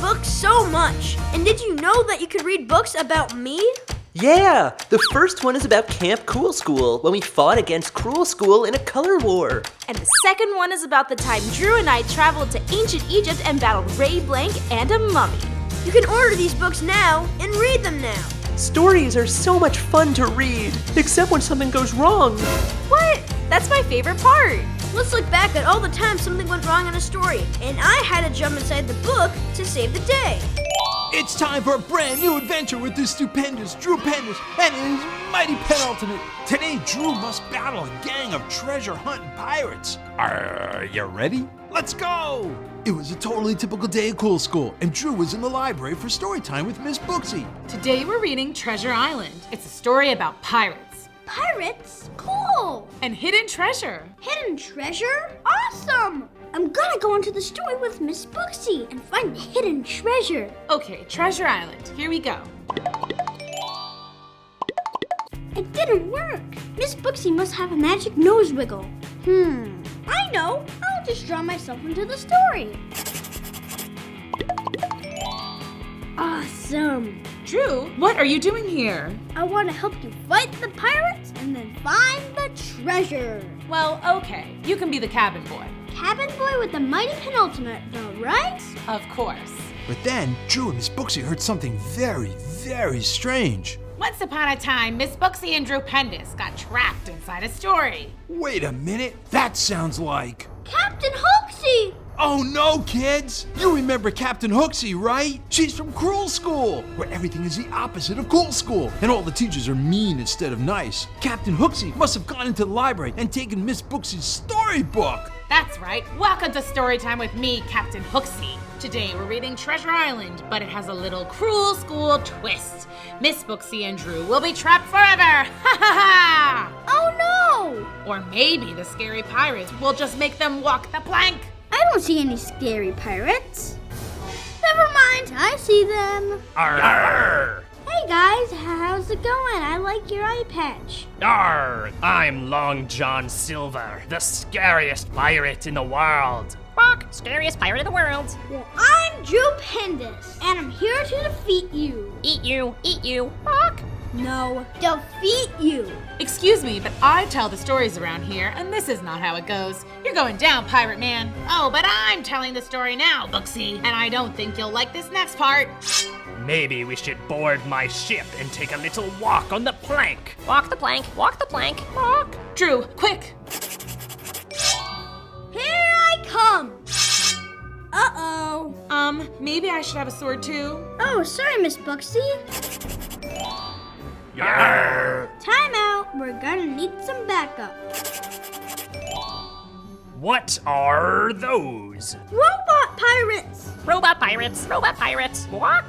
books so much. And did you know that you could read books about me? Yeah, the first one is about Camp Cool School, when we fought against Cruel School in a color war. And the second one is about the time Drew and I traveled to ancient Egypt and battled Ray Blank and a mummy. You can order these books now and read them now. Stories are so much fun to read, except when something goes wrong. What? That's my favorite part. Let's look back at all the times something went wrong in a story, and I had to jump inside the book to save the day. It's time for a brand new adventure with the Stupendous Drew Pendous and his mighty penultimate. Today, Drew must battle a gang of treasure-hunting pirates. Are you ready? Let's go! It was a totally typical day at Cool School, and Drew was in the library for story time with Miss Booksy. Today we're reading Treasure Island. It's a story about pirates. Pirates? Cool! And hidden treasure. Hidden treasure? Awesome! I'm gonna go into the story with Miss Booksy and find the hidden treasure. Okay, Treasure Island, here we go. It didn't work. Miss Booksy must have a magic nose wiggle. I know. I'll just draw myself into the story. Awesome. Drew, what are you doing here? I want to help you fight the pirates and then find the treasure. Well, okay, you can be the cabin boy. Cabin boy with the mighty penultimate, though, right? Of course. But then, Drew and Miss Booksy heard something very, very strange. Once upon a time, Miss Booksy and Drew Pendous got trapped inside a story. Wait a minute, that sounds like... Captain Hoaxy! Oh no, kids! You remember Captain Hooksy, right? She's from Cruel School, where everything is the opposite of Cool School, and all the teachers are mean instead of nice. Captain Hooksy must have gone into the library and taken Miss Booksy's storybook. That's right. Welcome to Storytime with me, Captain Hooksy. Today we're reading Treasure Island, but it has a little Cruel School twist. Miss Booksy and Drew will be trapped forever! Ha ha ha! Oh no! Or maybe the scary pirates will just make them walk the plank. I don't see any scary pirates. Never mind, I see them. Arr! Hey guys, how's it going? I like your eye patch. Arr! I'm Long John Silver, the scariest pirate in the world. Fuck, scariest pirate in the world. Well, I'm Drew Pendous, and I'm here to defeat you. Eat you, eat you. Fuck. No, defeat you. Excuse me, but I tell the stories around here, and this is not how it goes. You're going down, Pirate Man. Oh, but I'm telling the story now, Booksy, and I don't think you'll like this next part. Maybe we should board my ship and take a little walk on the plank. Walk the plank, walk the plank. Walk. Drew, quick. Here I come. Uh-oh. Maybe I should have a sword too. Oh, sorry, Miss Booksy. Yarr. Time out. We're gonna need some backup. What are those? Robot pirates. Robot pirates, robot pirates. What?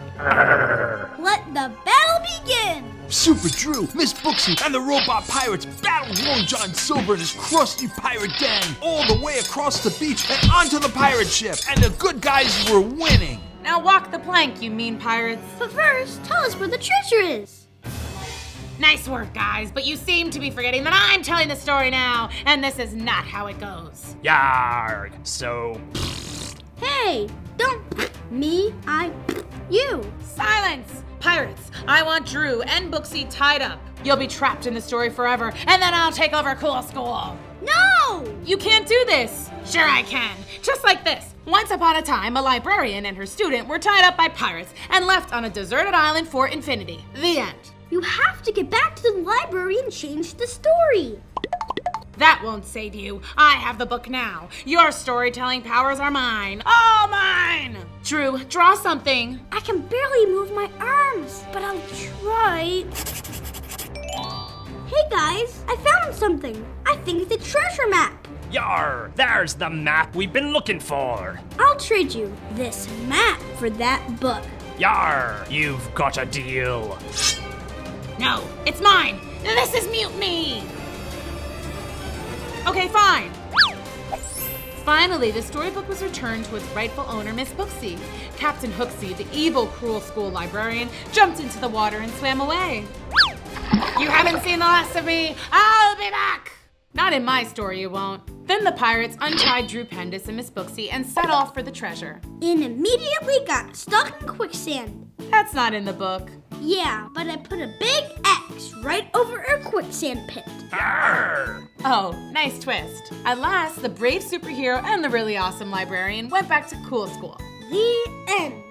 Let the battle begin. Super Drew, Miss Booksy, and the robot pirates battled Long John Silver and his crusty pirate gang all the way across the beach and onto the pirate ship, and the good guys were winning. Now walk the plank, you mean pirates. But first, tell us where the treasure is. Nice work, guys, but you seem to be forgetting that I'm telling the story now, and this is not how it goes. Yarg. So, Hey, don't me, I you. Silence! Pirates, I want Drew and Booksy tied up. You'll be trapped in the story forever, and then I'll take over Cool School. No! You can't do this. Sure I can. Just like this. Once upon a time, a librarian and her student were tied up by pirates and left on a deserted island for infinity. The end. You have to get back to the library and change the story. That won't save you. I have the book now. Your storytelling powers are mine. All mine! Drew, draw something. I can barely move my arms, but I'll try. Hey guys, I found something. I think it's a treasure map. Yar, there's the map we've been looking for. I'll trade you this map for that book. Yar, you've got a deal. No, it's mine. This is mutiny. Okay, fine. Finally, the storybook was returned to its rightful owner, Miss Booksy. Captain Hooksy, the evil Cruel School librarian, jumped into the water and swam away. You haven't seen the last of me. I'll be back. Not in my story, you won't. Then the pirates untied Drew Pendous and Miss Booksy and set off for the treasure. And immediately got stuck in quicksand. That's not in the book. Yeah, but I put a big X right over a quicksand pit. Oh, nice twist. At last, the brave superhero and the really awesome librarian went back to Cool School. The end.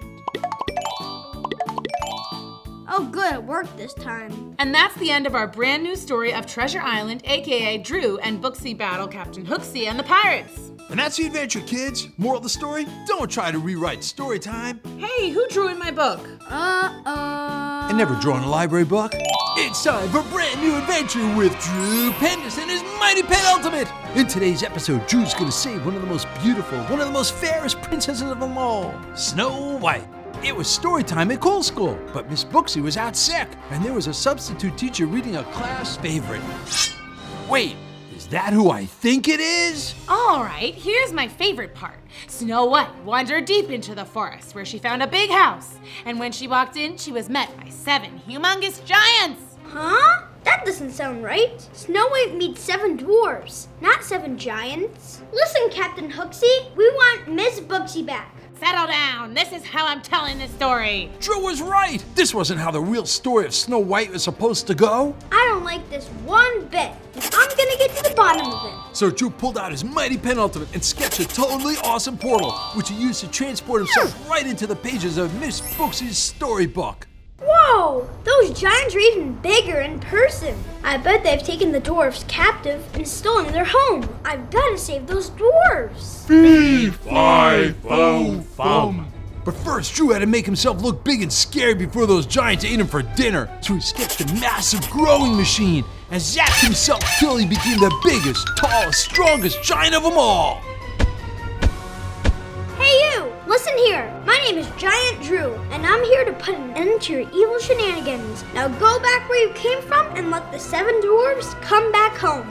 Oh good, it worked this time. And that's the end of our brand new story of Treasure Island, aka Drew and Booksy battle Captain Hooksy and the pirates. And that's the adventure, kids. Moral of the story, don't try to rewrite story time. Hey, who drew in my book? And never draw in a library book. It's time for a brand new adventure with Drew Pendous and his mighty penultimate. In today's episode, Drew's gonna save one of the most beautiful, one of the most fairest princesses of them all, Snow White. It was story time at Cool School, but Miss Booksy was out sick, and there was a substitute teacher reading a class favorite. Wait, is that who I think it is? All right, here's my favorite part. Snow White wandered deep into the forest where she found a big house. And when she walked in, she was met by 7 humongous giants. Huh? That doesn't sound right. Snow White meets 7 dwarves, not 7 giants. Listen, Captain Hooksy, we want Miss Booksy back. Settle down. This is how I'm telling this story. Drew was right. This wasn't how the real story of Snow White was supposed to go. I don't like this one bit, and I'm gonna get to the bottom of it. So Drew pulled out his mighty penultimate and sketched a totally awesome portal, which he used to transport himself right into the pages of Miss Booksy's storybook. Whoa! Those giants are even bigger in person. I bet they've taken the dwarves captive and stolen their home. I've got to save those dwarves. Fum. But first, Drew had to make himself look big and scary before those giants ate him for dinner. So he sketched a massive growing machine and zapped himself till he became the biggest, tallest, strongest giant of them all. Hey you! Listen here. My name is Giant Drew, and I'm here to put an end to your evil shenanigans. Now go back where you came from and let the 7 dwarves come back home.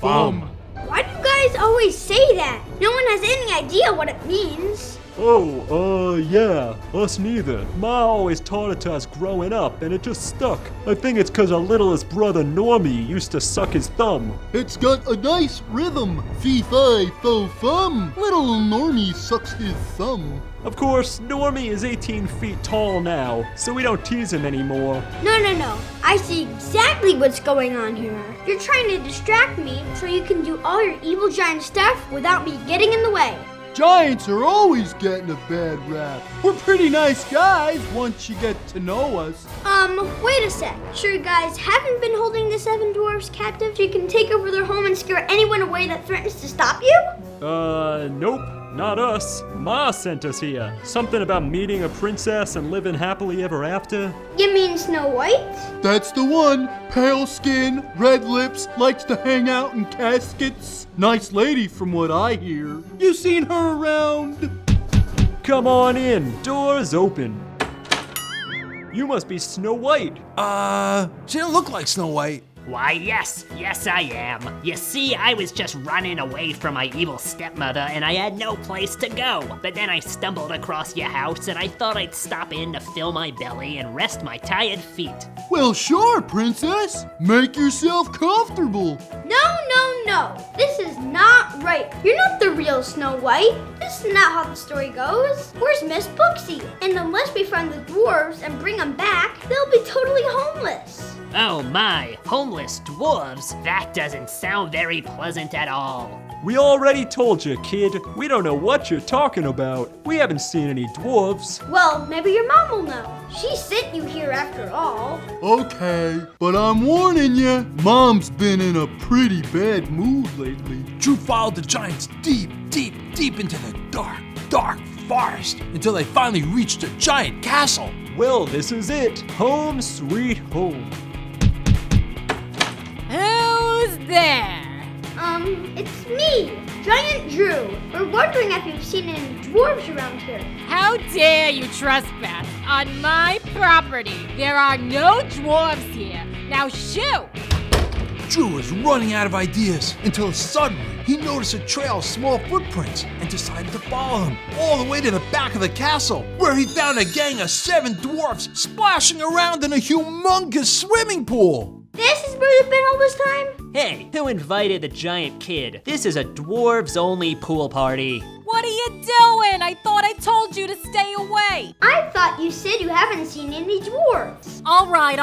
Fum. Why do you guys always say that? No one has any idea what it means. Yeah, us neither. Ma always taught it to us growing up, and it just stuck. I think it's 'cause our littlest brother Normie used to suck his thumb. It's got a nice rhythm. Fee-fi-fo-fum. Little Normie sucks his thumb. Of course, Normie is 18 feet tall now, so we don't tease him anymore. No. I see exactly what's going on here. You're trying to distract me so you can do all your evil giant stuff without me getting in the way. Giants are always getting a bad rap. We're pretty nice guys once you get to know us. Wait a sec. Sure you guys haven't been holding the 7 dwarves captive so you can take over their home and scare anyone away that threatens to stop you? Nope. Not us. Ma sent us here. Something about meeting a princess and living happily ever after. You mean Snow White? That's the one. Pale skin, red lips, likes to hang out in caskets. Nice lady from what I hear. You seen her around? Come on in. Doors open. You must be Snow White. She didn't look like Snow White. Why, yes I am. You see, I was just running away from my evil stepmother and I had no place to go. But then I stumbled across your house and I thought I'd stop in to fill my belly and rest my tired feet. Well, sure, princess. Make yourself comfortable. No. This is not right. You're not the real Snow White. This is not how the story goes. Where's Miss Booksy? And unless we find the dwarves and bring them back, they'll be totally homeless. Oh my, homeless dwarves? That doesn't sound very pleasant at all. We already told you, kid. We don't know what you're talking about. We haven't seen any dwarves. Well, maybe your mom will know. She sent you here after all. Okay, but I'm warning you, Mom's been in a pretty bad mood lately. Drew followed the giants deep into the dark forest until they finally reached a giant castle. Well, this is it. Home sweet home. Who's there? It's me, Giant Drew. We're wondering if you've seen any dwarves around here. How dare you trespass on my property? There are no dwarves here. Now shoo! Drew was running out of ideas until suddenly he noticed a trail of small footprints and decided to follow them all the way to the back of the castle, where he found a gang of 7 dwarfs splashing around in a humongous swimming pool. This is where you've been all this time? Hey, who invited the giant kid? This is a dwarves-only pool party. What are you doing? I thought I told you to stay away. I thought you said you haven't seen any dwarves. All right.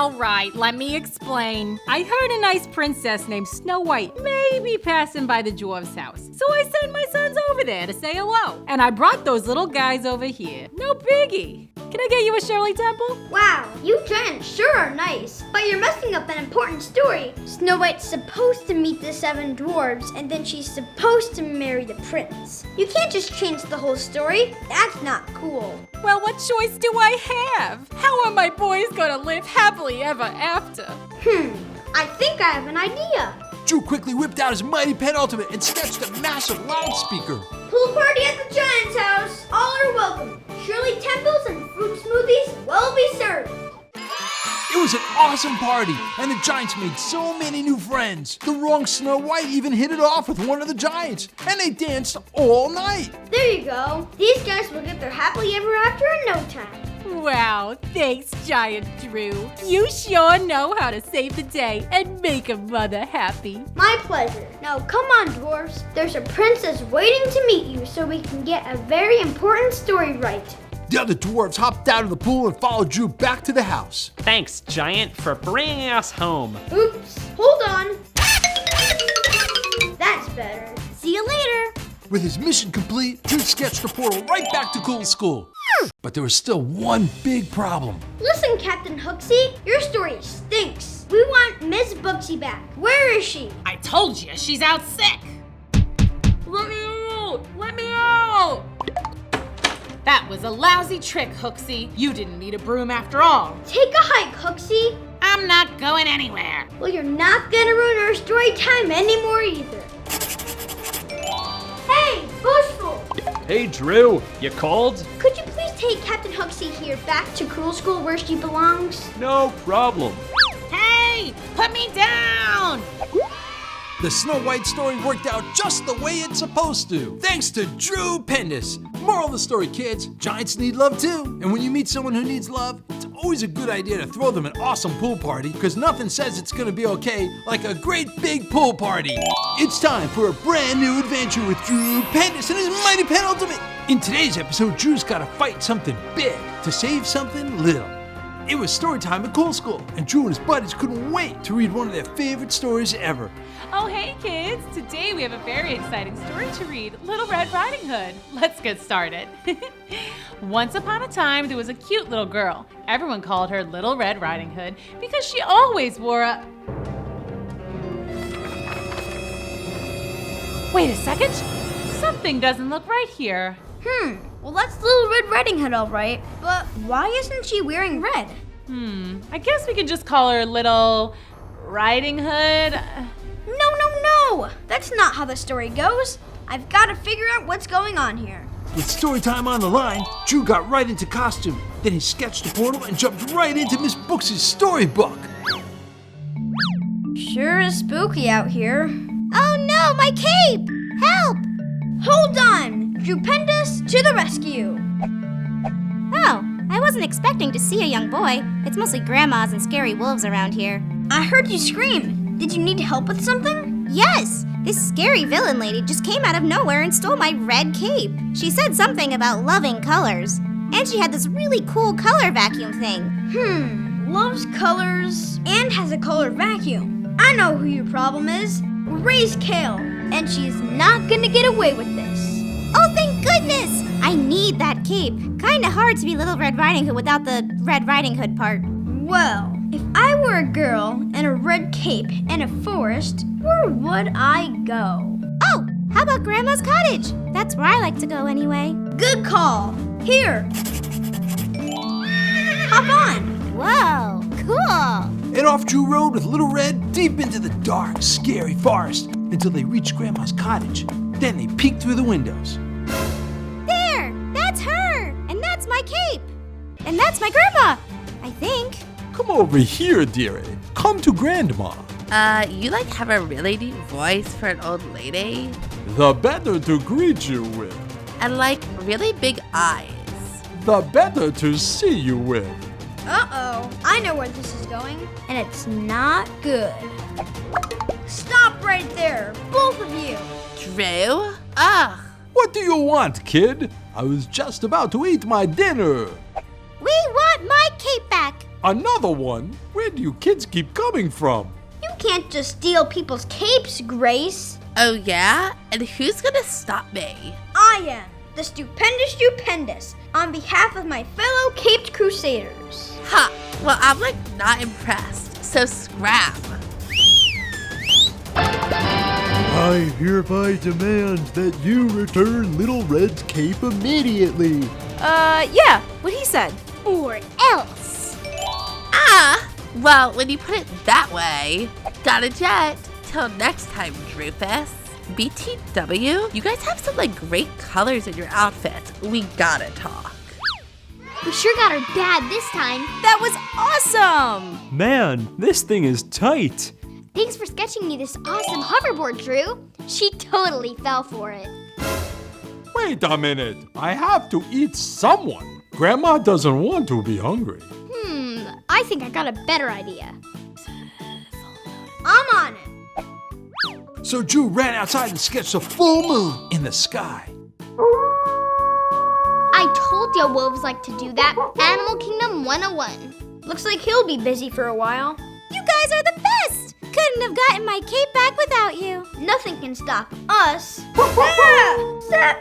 Let me explain. I heard a nice princess named Snow White may be passing by the dwarf's house. So I sent my sons over there to say hello. And I brought those little guys over here. No biggie. Can I get you a Shirley Temple? Wow, you giants sure are nice. But you're messing up an important story. Snow White's supposed to meet the 7 dwarves, and then she's supposed to marry the prince. You can't just change the whole story. That's not cool. Well, what choice do I have? How are my boys gonna live happily ever after? I think I have an idea. Drew quickly whipped out his mighty penultimate and sketched a massive loudspeaker. Pool party at the Giant's house. All are welcome. Shirley Temples and fruit smoothies will be served. It was an awesome party, and the Giants made so many new friends. The wrong Snow White even hit it off with one of the Giants, and they danced all night. There you go. These guys will get their happily ever after in no time. Wow, thanks, Giant Drew. You sure know how to save the day and make a mother happy. My pleasure. Now come on, dwarves. There's a princess waiting to meet you so we can get a very important story right. The other dwarves hopped out of the pool and followed Drew back to the house. Thanks, Giant, for bringing us home. Oops, hold on. That's better. See you later. With his mission complete, Drew sketched a portal right back to Cool School. But there was still one big problem. Listen, Captain Hooksy, your story stinks. We want Miss Booksy back. Where is she? I told you, she's out sick. Let me out! Let me out! That was a lousy trick, Hooksy. You didn't need a broom after all. Take a hike, Hooksy. I'm not going anywhere. Well, you're not gonna ruin our story time anymore either. Hey, Bushful! Hey, Drew, you cold? Could you please take Captain Hooksy here back to Cruel School where she belongs? No problem. Hey, put me down! The Snow White story worked out just the way it's supposed to, thanks to Drew Pendous. Moral of the story, kids, Giants need love too. And when you meet someone who needs love, it's always a good idea to throw them an awesome pool party, because nothing says it's gonna be okay like a great big pool party. It's time for a brand new adventure with Drew Pendous and his mighty penultimate. In today's episode, Drew's gotta fight something big to save something little. It was story time at Cool School, and Drew and his buddies couldn't wait to read one of their favorite stories ever. Oh, hey, kids. Today we have a very exciting story to read, Little Red Riding Hood. Let's get started. Once upon a time, there was a cute little girl. Everyone called her Little Red Riding Hood because she always wore a... Wait a second. Something doesn't look right here. Well, that's Little Red Riding Hood, all right. But why isn't she wearing red? I guess we could just call her Little Riding Hood. No. That's not how the story goes. I've got to figure out what's going on here. With story time on the line, Drew got right into costume. Then he sketched a portal and jumped right into Miss Booksy's storybook. Sure is spooky out here. Oh no, my cape! Help! Hold on! Drew Pendous to the rescue! Oh, I wasn't expecting to see a young boy. It's mostly grandmas and scary wolves around here. I heard you scream. Did you need help with something? Yes! This scary villain lady just came out of nowhere and stole my red cape. She said something about loving colors. And she had this really cool color vacuum thing. Loves colors and has a color vacuum. I know who your problem is. Ray's Kale. And she's not gonna get away with this. Oh, thank goodness! I need that cape. Kinda hard to be Little Red Riding Hood without the Red Riding Hood part. Well, if I were a girl in a red cape in a forest, where would I go? Oh, how about Grandma's cottage? That's where I like to go anyway. Good call. Here. Hop on. Whoa, cool. And off Drew rode with Little Red deep into the dark, scary forest until they reached Grandma's cottage. Then they peeked through the windows. There, that's her. And that's my cape. And that's my grandma, I think. Come over here, dearie. Come to Grandma. You have a really deep voice for an old lady? The better to greet you with. And really big eyes. The better to see you with. Uh-oh, I know where this is going, and it's not good. Stop right there, both of you. Drew? Ugh. What do you want, kid? I was just about to eat my dinner. We want my cape back. Another one? Where do you kids keep coming from? You can't just steal people's capes, Grace. Oh yeah? And who's gonna stop me? I am the Stupendous Drew Pendous on behalf of my fellow caped crusaders. Ha! Well, I'm like not impressed. So scrap. I hereby demand that you return Little Red's cape immediately. Yeah, what he said. Or else. Ah! Well, when you put it that way, got a jet. Till next time, Drewfus. BTW, you guys have some like great colors in your outfits. We gotta talk. We sure got her bad this time. That was awesome! Man, this thing is tight. Thanks for sketching me this awesome hoverboard, Drew. She totally fell for it. Wait a minute. I have to eat someone. Grandma doesn't want to be hungry. I think I got a better idea. I'm on it. So Drew ran outside and sketched a full moon in the sky. I told ya wolves like to do that. Animal Kingdom 101. Looks like he'll be busy for a while. You guys are the best! Couldn't have gotten my cape back without you. Nothing can stop us.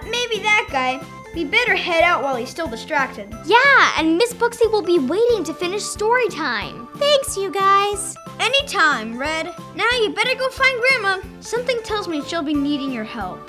Maybe that guy. We better head out while he's still distracted. Yeah, and Miss Booksy will be waiting to finish story time. Thanks, you guys. Anytime, Red. Now you better go find Grandma. Something tells me she'll be needing your help.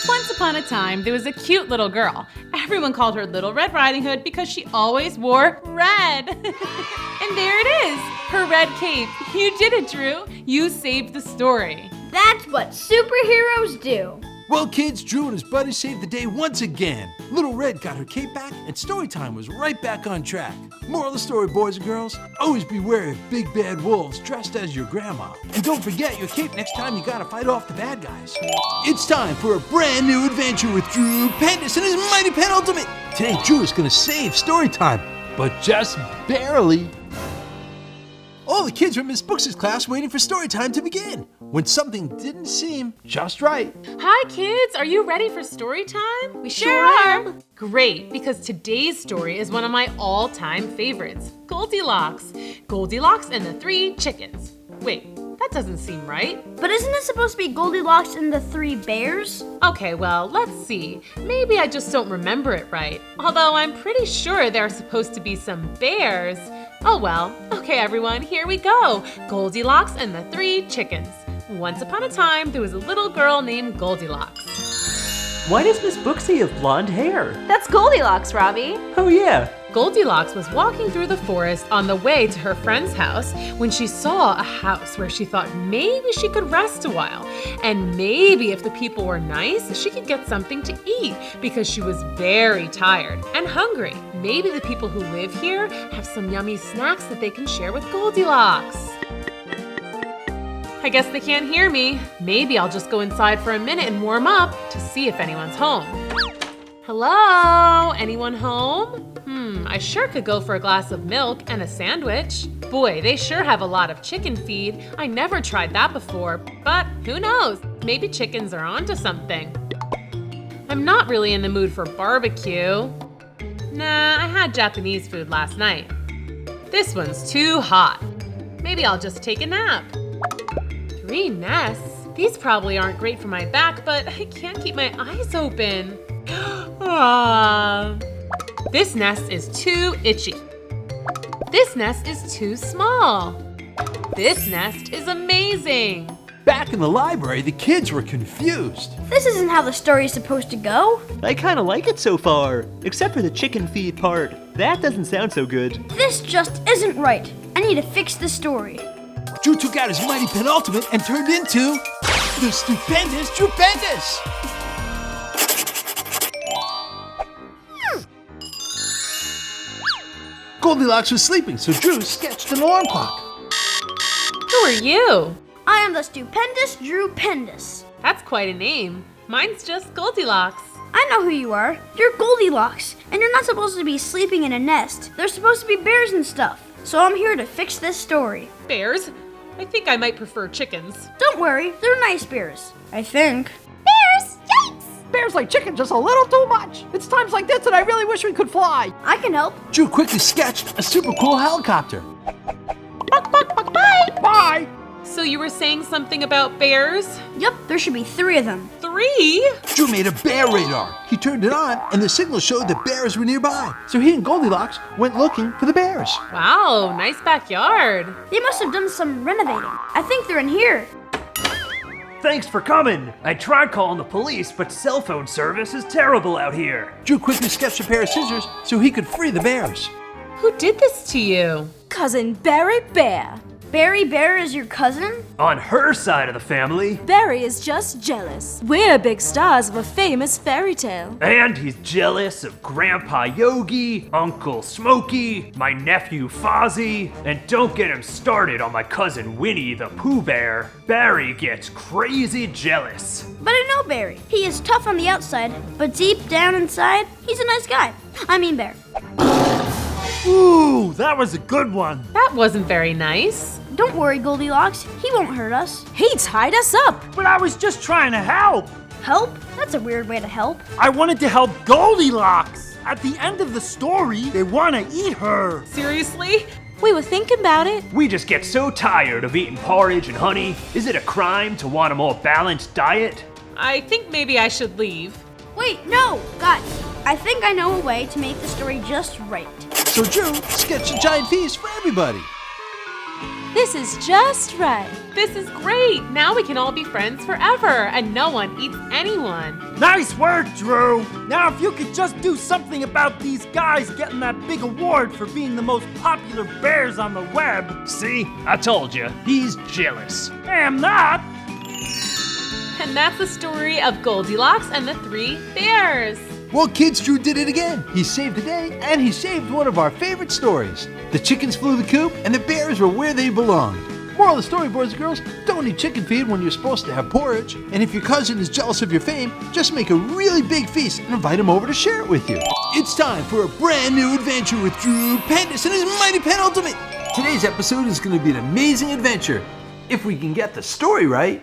Once upon a time, there was a cute little girl. Everyone called her Little Red Riding Hood because she always wore red. And there it is, her red cape. You did it, Drew. You saved the story. That's what superheroes do. Well, kids, Drew and his buddies saved the day once again. Little Red got her cape back, and story time was right back on track. Moral of the story, boys and girls, always be wary of big bad wolves dressed as your grandma. And don't forget your cape next time you gotta fight off the bad guys. It's time for a brand new adventure with Drew Pendous and his Mighty Penultimate. Today, Drew is gonna save story time, but just barely. All the kids were in Miss Books' class waiting for story time to begin, when something didn't seem just right. Hi, kids. Are you ready for story time? We sure are. Great, because today's story is one of my all-time favorites, Goldilocks. Goldilocks and the Three Chickens. Wait, that doesn't seem right. But isn't it supposed to be Goldilocks and the Three Bears? Okay, well, let's see. Maybe I just don't remember it right. Although I'm pretty sure there are supposed to be some bears. Oh well. Okay, everyone, here we go. Goldilocks and the Three Chickens. Once upon a time, there was a little girl named Goldilocks. Why does Miss Booksy have blonde hair? That's Goldilocks, Robbie. Oh yeah. Goldilocks was walking through the forest on the way to her friend's house when she saw a house where she thought maybe she could rest a while. And maybe if the people were nice, she could get something to eat because she was very tired and hungry. Maybe the people who live here have some yummy snacks that they can share with Goldilocks. I guess they can't hear me. Maybe I'll just go inside for a minute and warm up to see if anyone's home. Hello? Anyone home? I sure could go for a glass of milk and a sandwich. Boy, they sure have a lot of chicken feed. I never tried that before, but who knows? Maybe chickens are onto something. I'm not really in the mood for barbecue. Nah, I had Japanese food last night. This one's too hot. Maybe I'll just take a nap. 3 nests? These probably aren't great for my back, but I can't keep my eyes open. This nest is too itchy. This nest is too small. This nest is amazing. Back in the library, the kids were confused. This isn't how the story is supposed to go. I kinda like it so far, except for the chicken feed part. That doesn't sound so good. This just isn't right. I need to fix the story. Drew took out his Mighty Penultimate and turned into the Stupendous Drew Pendous. Goldilocks was sleeping, so Drew sketched an alarm clock. Who are you? I am the Stupendous Drew Pendous. That's quite a name. Mine's just Goldilocks. I know who you are. You're Goldilocks, and you're not supposed to be sleeping in a nest. There's supposed to be bears and stuff. So I'm here to fix this story. Bears? I think I might prefer chickens. Don't worry, they're nice bears. I think. Bears! Yikes! Bears like chicken just a little too much. It's times like this that I really wish we could fly. I can help. Drew quickly sketched a super cool helicopter. Bye! So you were saying something about bears? Yep, there should be 3 of them. 3? Drew made a bear radar. He turned it on, and the signal showed that bears were nearby. So he and Goldilocks went looking for the bears. Wow, nice backyard. They must have done some renovating. I think they're in here. Thanks for coming. I tried calling the police, but cell phone service is terrible out here. Drew quickly sketched a pair of scissors so he could free the bears. Who did this to you? Cousin Barry Bear. Barry Bear is your cousin? On her side of the family. Barry is just jealous. We're big stars of a famous fairy tale. And he's jealous of Grandpa Yogi, Uncle Smokey, my nephew Fozzie, and don't get him started on my cousin Winnie the Pooh Bear. Barry gets crazy jealous. But I know Barry. He is tough on the outside, but deep down inside, he's a nice guy. I mean Bear. Ooh, that was a good one. That wasn't very nice. Don't worry, Goldilocks. He won't hurt us. He tied us up. But I was just trying to help. Help? That's a weird way to help. I wanted to help Goldilocks. At the end of the story, they want to eat her. Seriously? We were thinking about it. We just get so tired of eating porridge and honey. Is it a crime to want a more balanced diet? I think maybe I should leave. Wait, no! Guys, I think I know a way to make the story just right. So Drew sketched a giant feast for everybody. This is just right. This is great. Now we can all be friends forever, and no one eats anyone. Nice work, Drew. Now if you could just do something about these guys getting that big award for being the most popular bears on the web. See? I told you. He's jealous. I am not. And that's the story of Goldilocks and the 3 bears. Well, kids, Drew did it again. He saved the day, and he saved one of our favorite stories. The chickens flew the coop, and the bears were where they belonged. Moral of the story, boys and girls, don't eat chicken feed when you're supposed to have porridge. And if your cousin is jealous of your fame, just make a really big feast and invite him over to share it with you. It's time for a brand new adventure with Drew Pendous and his Mighty Penultimate. Today's episode is going to be an amazing adventure, if we can get the story right.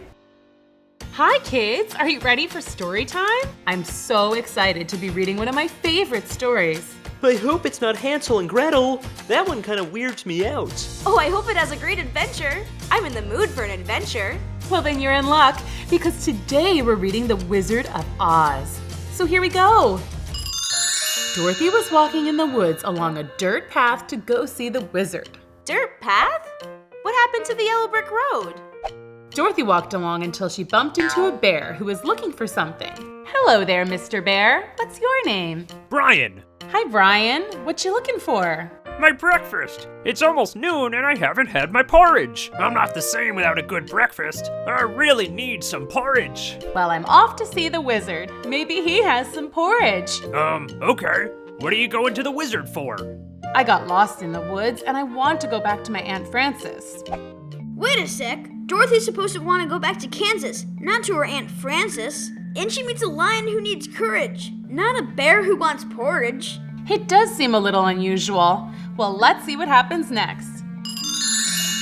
Hi kids, are you ready for story time? I'm so excited to be reading one of my favorite stories. I hope it's not Hansel and Gretel. That one kind of weirds me out. Oh, I hope it has a great adventure. I'm in the mood for an adventure. Well then you're in luck, because today we're reading The Wizard of Oz. So here we go. Dorothy was walking in the woods along a dirt path to go see the wizard. Dirt path? What happened to the yellow brick road? Dorothy walked along until she bumped into a bear who was looking for something. Hello there, Mr. Bear. What's your name? Brian. Hi, Brian. What you looking for? My breakfast. It's almost noon and I haven't had my porridge. I'm not the same without a good breakfast. I really need some porridge. Well, I'm off to see the wizard. Maybe he has some porridge. Okay. What are you going to the wizard for? I got lost in the woods and I want to go back to my Aunt Frances. Wait a sec. Dorothy's supposed to want to go back to Kansas, not to her Aunt Frances. And she meets a lion who needs courage, not a bear who wants porridge. It does seem a little unusual. Well, let's see what happens next.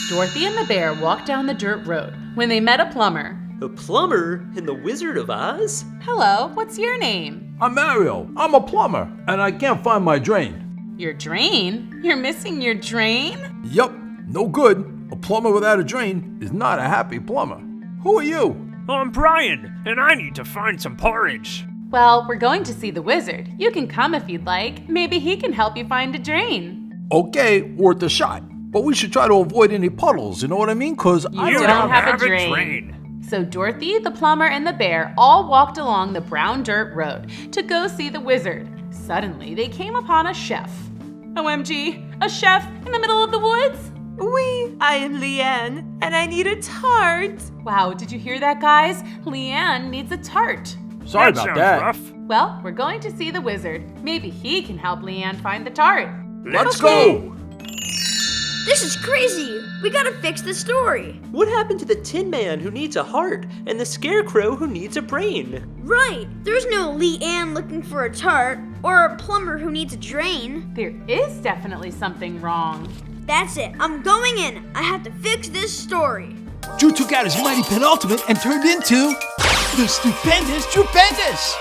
Dorothy and the bear walked down the dirt road when they met a plumber. A plumber in the Wizard of Oz? Hello, what's your name? I'm Mario. I'm a plumber, and I can't find my drain. Your drain? You're missing your drain? Yup, no good. A plumber without a drain is not a happy plumber. Who are you? I'm Brian, and I need to find some porridge. Well, we're going to see the wizard. You can come if you'd like. Maybe he can help you find a drain. Okay, worth a shot. But we should try to avoid any puddles, you know what I mean? Cause I don't have a drain. So Dorothy, the plumber, and the bear all walked along the brown dirt road to go see the wizard. Suddenly, they came upon a chef. OMG, a chef in the middle of the woods? Oui, I am Leanne, and I need a tart. Wow, did you hear that, guys? Leanne needs a tart. Sorry about that. Rough. Well, we're going to see the wizard. Maybe he can help Leanne find the tart. Let's go! This is crazy. We gotta fix the story. What happened to the Tin Man who needs a heart and the Scarecrow who needs a brain? Right. There's no Leanne looking for a tart or a plumber who needs a drain. There is definitely something wrong. That's it. I'm going in. I have to fix this story. Drew took out his mighty penultimate and turned into the Stupendous Drew Pendous.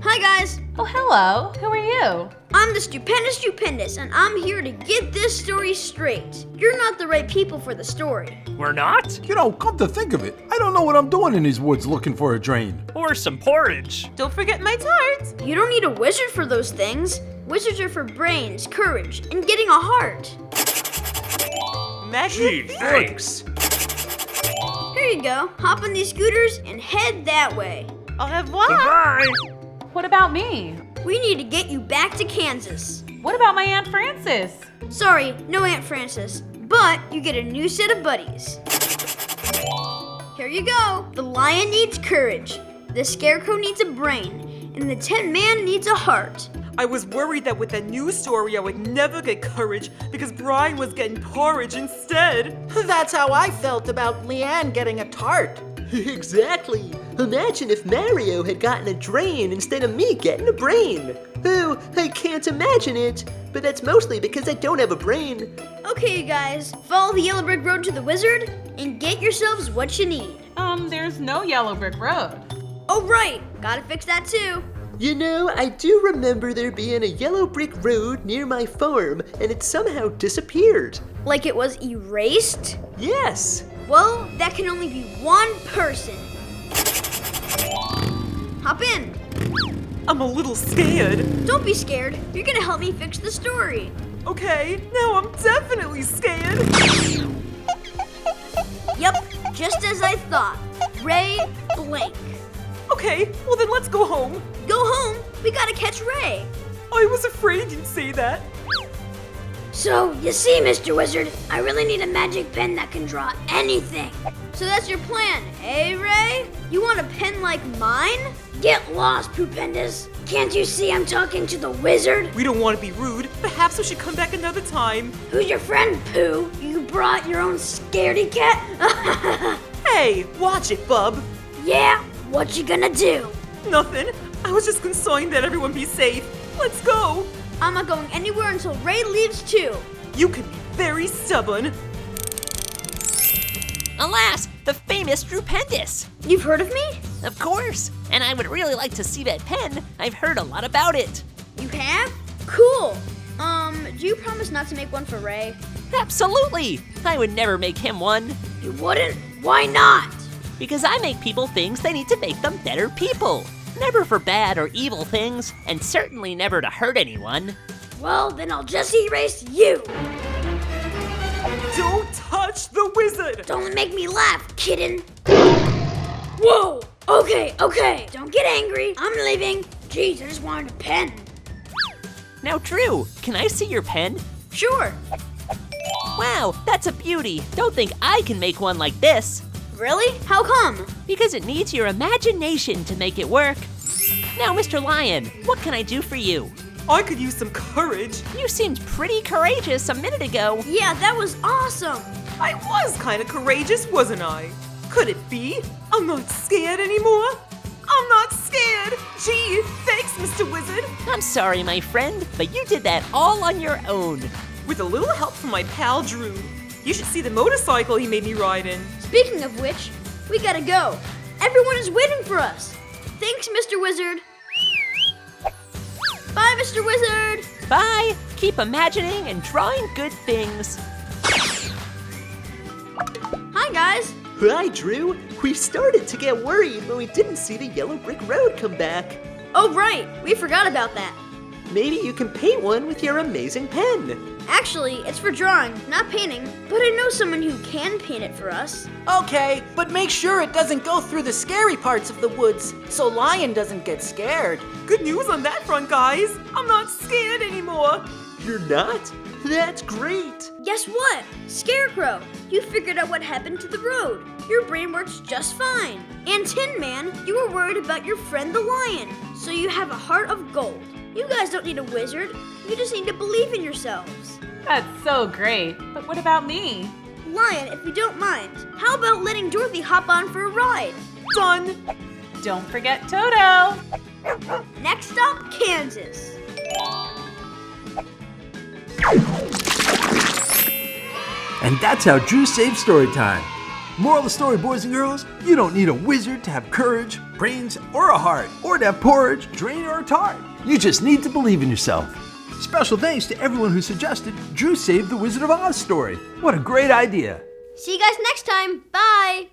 Hi guys. Oh, hello. Who are you? I'm the Stupendous Drew Pendous, and I'm here to get this story straight. You're not the right people for the story. We're not? You know, come to think of it, I don't know what I'm doing in these woods looking for a drain. Or some porridge. Don't forget my tart. You don't need a wizard for those things. Wizards are for brains, courage, and getting a heart. Gee, thanks. Here you go. Hop on these scooters and head that way. Au revoir. Goodbye. What about me? We need to get you back to Kansas. What about my Aunt Frances? Sorry, no Aunt Frances, but you get a new set of buddies. Here you go. The lion needs courage, the scarecrow needs a brain, and the Tin Man needs a heart. I was worried that with the new story I would never get courage because Brian was getting porridge instead. That's how I felt about Leanne getting a tart. Exactly. Imagine if Mario had gotten a drain instead of me getting a brain. Oh, I can't imagine it. But that's mostly because I don't have a brain. Okay, you guys, follow the yellow brick road to the wizard and get yourselves what you need. There's no yellow brick road. Oh, right. Gotta fix that too. You know, I do remember there being a yellow brick road near my farm, and it somehow disappeared. Like it was erased? Yes. Well, that can only be one person. Hop in. I'm a little scared. Don't be scared. You're gonna help me fix the story. Okay, now I'm definitely scared. Yep, just as I thought. Ray blank. Okay, well then let's go home. Go home? We gotta catch Ray. I was afraid you'd say that. So, you see, Mr. Wizard, I really need a magic pen that can draw anything. So that's your plan, eh, Ray? You want a pen like mine? Get lost, Stupendous. Can't you see I'm talking to the wizard? We don't want to be rude. Perhaps we should come back another time. Who's your friend, Pooh? You brought your own scaredy cat? Hey, watch it, bub. Yeah? What you gonna do? Nothing. I was just concerned that everyone be safe. Let's go. I'm not going anywhere until Ray leaves too. You can be very stubborn. Alas, the famous Drew Pendous. You've heard of me? Of course, and I would really like to see that pen. I've heard a lot about it. You have? Cool. Do you promise not to make one for Ray? Absolutely. I would never make him one. You wouldn't? Why not? Because I make people things they need to make them better people. Never for bad or evil things, and certainly never to hurt anyone. Well, then I'll just erase you. Don't touch the wizard! Don't make me laugh, kitten. Whoa! Okay. Don't get angry. I'm leaving. Jeez, I just wanted a pen. Now, Drew, can I see your pen? Sure. Wow, that's a beauty. Don't think I can make one like this. Really? How come? Because it needs your imagination to make it work. Now, Mr. Lion, what can I do for you? I could use some courage. You seemed pretty courageous a minute ago. Yeah, that was awesome. I was kind of courageous, wasn't I? Could it be? I'm not scared anymore. I'm not scared. Gee, thanks, Mr. Wizard. I'm sorry, my friend, but you did that all on your own. With a little help from my pal Drew. You should see the motorcycle he made me ride in. Speaking of which, we gotta go. Everyone is waiting for us. Thanks, Mr. Wizard. Bye, Mr. Wizard. Bye. Keep imagining and drawing good things. Hi, guys. Hi, Drew. We started to get worried when we didn't see the yellow brick road come back. Oh, right. We forgot about that. Maybe you can paint one with your amazing pen. Actually, it's for drawing, not painting. But I know someone who can paint it for us. Okay, but make sure it doesn't go through the scary parts of the woods so Lion doesn't get scared. Good news on that front, guys. I'm not scared anymore. You're not? That's great. Guess what? Scarecrow, you figured out what happened to the road. Your brain works just fine. And Tin Man, you were worried about your friend the lion, so you have a heart of gold. You guys don't need a wizard. You just need to believe in yourselves. That's so great. But what about me? Lion, if you don't mind, how about letting Dorothy hop on for a ride? Done. Don't forget Toto. Next stop, Kansas. And that's how Drew saved story time. Moral of the story, boys and girls, you don't need a wizard to have courage, brains, or a heart, or to have porridge, drain, or a tart. You just need to believe in yourself. Special thanks to everyone who suggested Drew Saved the Wizard of Oz story. What a great idea. See you guys next time. Bye.